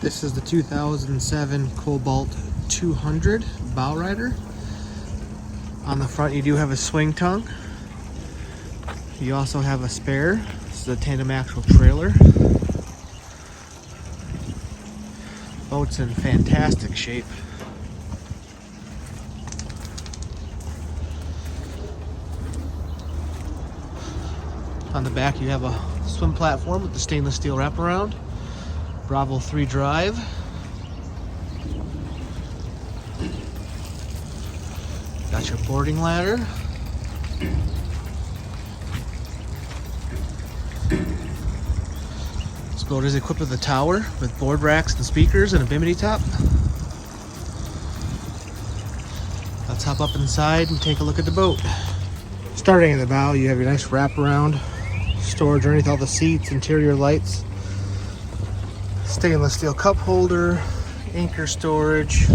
This is the 2007 Cobalt 200 bow rider. On the front you do have a swing tongue. You also have a spare. This is a tandem axle trailer. Boat's in fantastic shape. On the back you have a swim platform with the stainless steel wraparound. Bravo 3 drive. Got your boarding ladder. This boat is equipped with a tower with board racks and speakers and a bimini top. Let's hop up inside and take a look at the boat. Starting at the bow, you have your nice wraparound storage underneath all the seats, interior lights, stainless steel cup holder, anchor storage.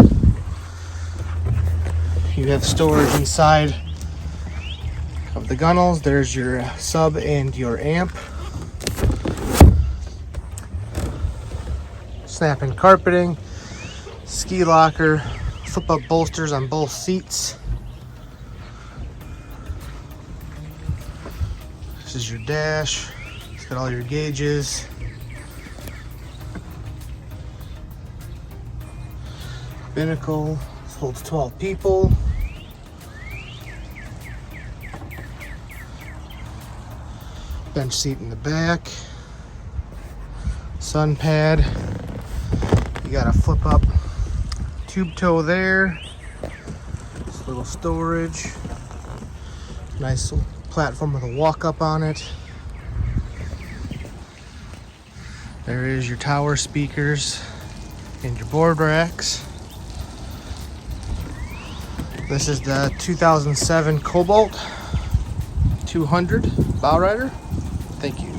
You have storage inside of the gunnels. There's your sub and your amp. Snap-in carpeting, ski locker, flip-up bolsters on both seats. This is your dash. It's got all your gauges. Binnacle. This holds 12 people. Bench seat in the back. Sun pad. You got a flip-up tube toe there. This little storage. Nice platform with a walk-up on it. There is your tower speakers and your board racks. This is the 2007 Cobalt 200 bow rider. Thank you.